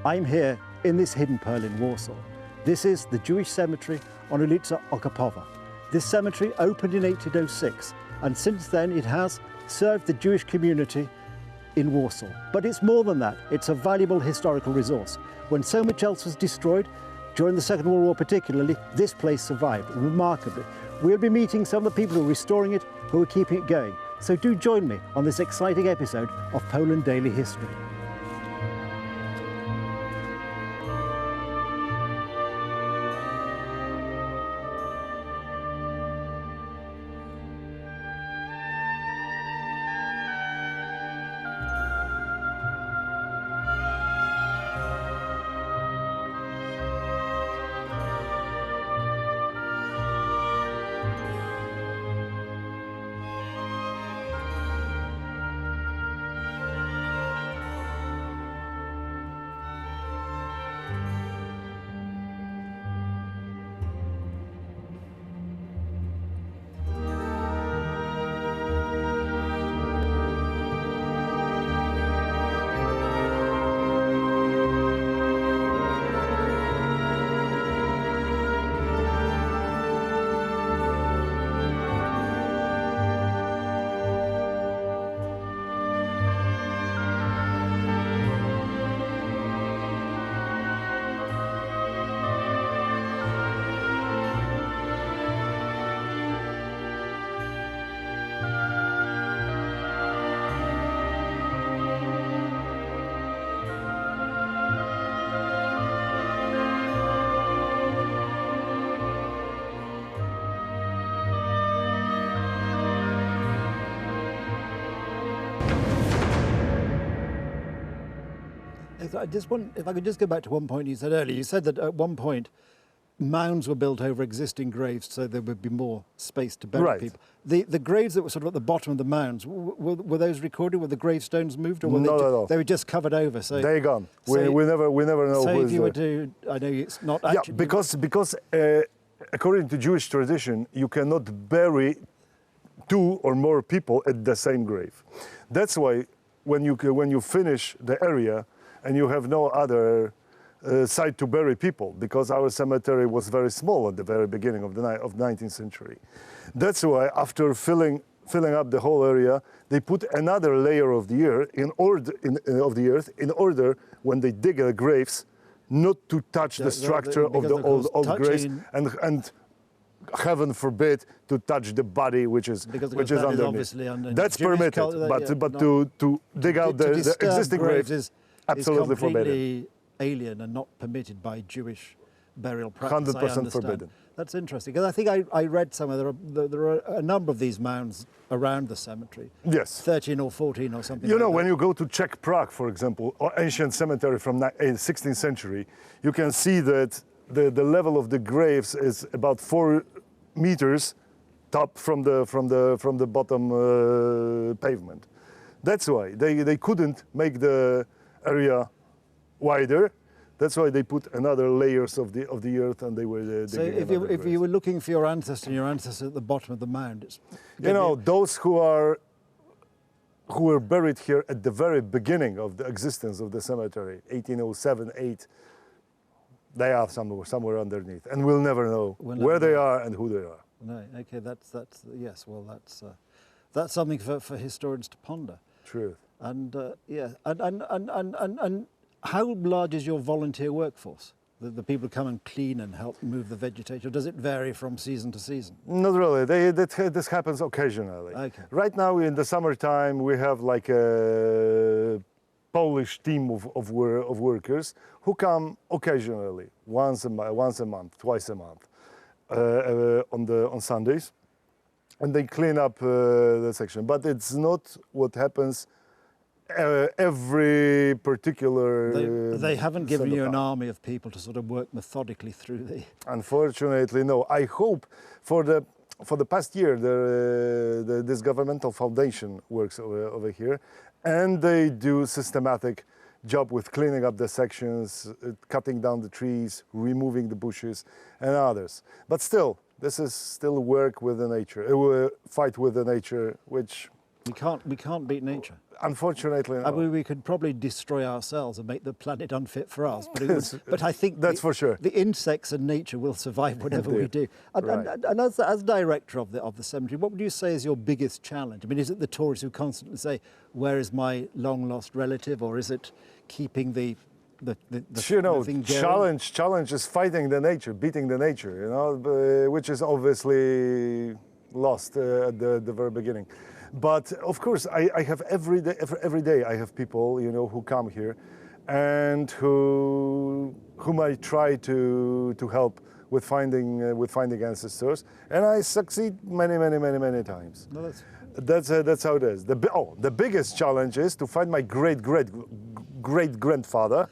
I'm here in this hidden pearl in Warsaw. This is the Jewish cemetery on ulica Okopowa. This cemetery opened in 1806, and since then it has served the Jewish community in Warsaw. But it's more than that. It's a valuable historical resource. When so much else was destroyed, during the Second World War particularly, this place survived remarkably. We'll be meeting some of the people who are restoring it, who are keeping it going. So do join me on this exciting episode of Poland Daily History. If I could just go back to one point you said earlier. You said that at one point mounds were built over existing graves so there would be more space to bury people. The graves that were sort of at the bottom of the mounds, were those recorded? Were the gravestones moved, or were they were just covered over? So they're gone. So we never know. So who if is you were to, I know it's not actually. Yeah, because according to Jewish tradition, you cannot bury two or more people at the same grave. That's why when you finish the area and you have no other site to bury people, because our cemetery was very small at the very beginning of the 19th century. That's why after filling up the whole area, they put another layer of the earth in order when they dig the graves not to touch the structure of the old graves and heaven forbid to touch the body which is underneath. That's permitted, but to dig out the existing graves is absolutely forbidden. Alien and not permitted by Jewish burial practice. 100% forbidden. That's interesting, because I think I read somewhere there are a number of these mounds around the cemetery. Yes. 13 or 14 or something. You know, when you go to Czech Prague, for example, or ancient cemetery from the 16th century, you can see that the level of the graves is about 4 meters top from the bottom pavement. That's why they couldn't make the area wider. That's why they put another layers of the earth, and they were so if you were looking for your ancestor, and your ancestor at the bottom of the mound, those who were buried here at the very beginning of the existence of the cemetery, 1807, 8, they are somewhere underneath, and we'll never know where they are and who they are. No, okay, that's yes. Well, that's something for historians to ponder. Truth. And yeah, and how large is your volunteer workforce? The people come and clean and help move the vegetation, or does it vary from season to season? Not really. This happens occasionally. Okay. Right now in the summertime we have like a Polish team of workers who come occasionally, once a month, twice a month, on Sundays, and they clean up the section. But it's not what happens every particular. They haven't given you an army of people to sort of work methodically through the. Unfortunately, no. I hope for the past year this governmental foundation works over here, and they do systematic job with cleaning up the sections, cutting down the trees, removing the bushes and others. But still, this is still work with the nature, fight with the nature, which we can't beat nature. Unfortunately, no. I mean, we could probably destroy ourselves and make the planet unfit for us, but I think That's for sure. the insects and nature will survive whatever we do. And, Right. and as director of the cemetery, what would you say is your biggest challenge? I mean, is it the tourists who constantly say, "Where is my long lost relative," or is it keeping the You know, thing going? challenge is fighting the nature, beating the nature, you know, which is obviously lost at the very beginning. But of course, I have every day I have people, you know, who come here and whom I try to help with finding ancestors, and I succeed many times. No, That's how it is. The biggest challenge is to find my great grandfather,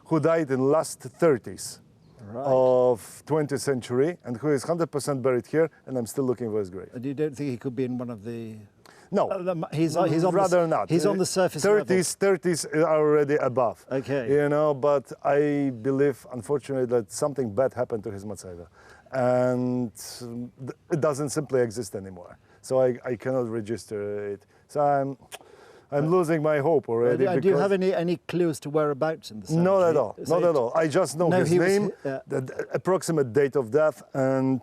who died in last 30s Right. of 20th century, and who is 100% buried here, and I'm still looking for his grave. And you don't think he could be in one of the? No, He's on rather the, not. He's on the surface level. 30s are already above. Okay. You know, but I believe, unfortunately, that something bad happened to his matzeva, and it doesn't simply exist anymore. So I cannot register it. So I'm losing my hope already. Do you have any clues to whereabouts in the cemetery? Not at all. Not at all. I just know his name, the approximate date of death, and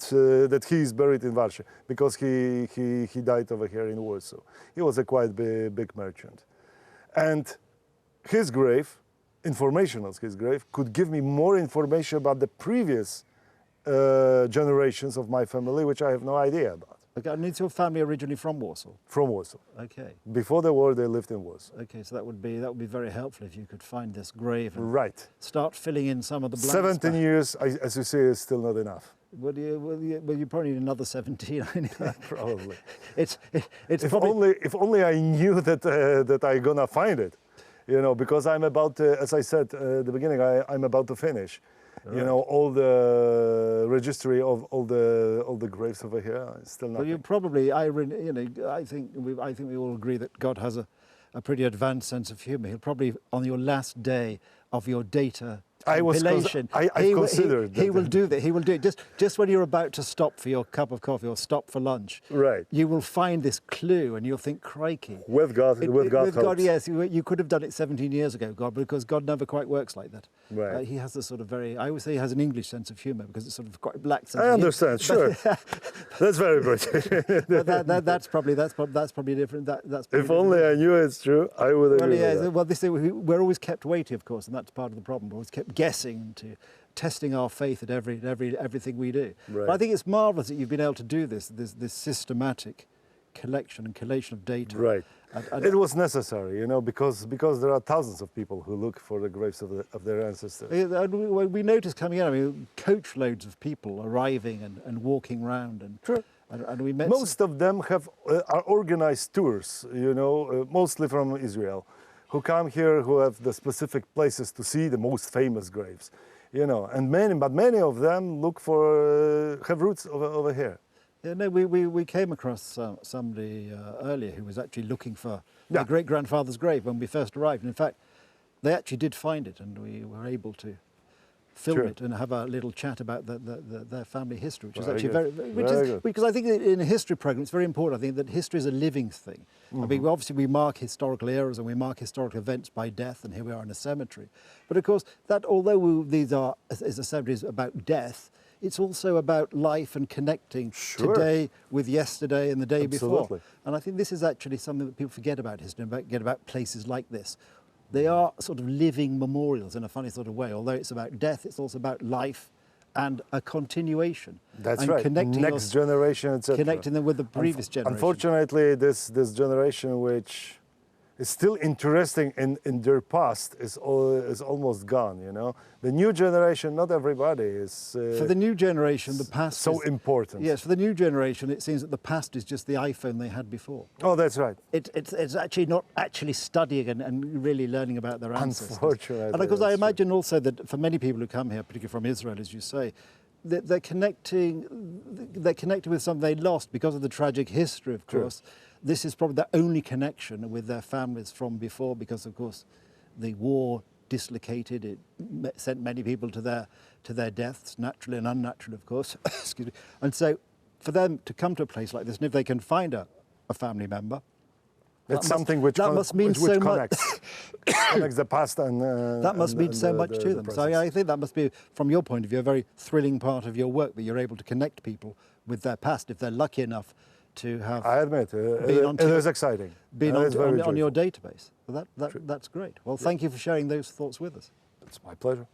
that he is buried in Warsaw because he died over here in Warsaw. He was a quite big merchant, and his grave, information of his grave, could give me more information about the previous generations of my family, which I have no idea about. Okay, and is your family originally from Warsaw? From Warsaw. Okay. Before the war, they lived in Warsaw. Okay, so that would be very helpful if you could find this grave and Right. start filling in some of the blanks. 17 years, as you say, is still not enough. Well, you probably need another 17. Probably. It's If probably only I knew that I'm gonna find it, you know, because I'm about to, as I said at the beginning, I'm about to finish, you know, all the registry of all the graves over here. It's still not. Well, you probably, I think we all agree that God has a pretty advanced sense of humour. He'll probably, on your last day of your data compilation, I considered that. he will do that. He will do it just when you're about to stop for your cup of coffee or stop for lunch. Right. You will find this clue, and you'll think, "Crikey!" With God, with God helps. Yes, you could have done it 17 years ago, God, because God never quite works like that. Right. He has a sort of I always say he has an English sense of humour because it's sort of quite black sense. I understand. Sure. That's very British. But that's probably different. That's probably If only I knew it's true, I would agree. Well, yeah. With that. Well, we're always kept waiting, of course, and that's part of the problem. We're always kept guessing to testing our faith at everything we do. Right. But I think it's marvellous that you've been able to do this systematic collection and collation of data. Right. And It was necessary, you know, because there are thousands of people who look for the graves of their ancestors. and we noticed coming in, I mean, coach loads of people arriving and walking around, and Sure. and we met Most of them are organized tours, you know, mostly from Israel, who come here, who have the specific places to see the most famous graves, you know, and many of them look for have roots over here. Yeah, no, we came across somebody earlier who was actually looking for my great-grandfather's grave when we first arrived. And in fact, they actually did find it, and we were able to film it and have a little chat about their family history, which is actually Very good. because I think that in a history program it's very important. I think that history is a living thing. I mean, obviously we mark historical eras and we mark historical events by death, and here we are in a cemetery. But of course, that although these are as a cemetery is about death, it's also about life and connecting today with yesterday and the day before. And I think this is actually something that people forget about history, forget about places like this. They are sort of living memorials in a funny sort of way. Although it's about death, it's also about life and a continuation. That's and right. Connecting Next generation, etc. Connecting them with the previous generation. Unfortunately, this generation, which is still interesting in their past, is almost gone. You know, the new generation, not everybody is. For the new generation, the past so is important. Yes, for the new generation, it seems that the past is just the iPhone they had before. Oh, that's right. It's actually not actually studying and really learning about their ancestors. Unfortunately, And because I that's imagine also that for many people who come here, particularly from Israel, as you say, they're connecting with something they lost because of the tragic history, of course. This is probably the only connection with their families from before, because of course the war dislocated it, sent many people to their deaths, naturally and unnaturally, of course. Excuse me. And so for them to come to a place like this, and if they can find a family member It's something which must mean which so connects, connects the past and that must mean so much to them. So present. I think that must be, from your point of view, a very thrilling part of your work, that you're able to connect people with their past if they're lucky enough to have I admit, it is exciting. been It's very on your joyful. database. Well, that's great. Well, thank you for sharing those thoughts with us. It's my pleasure.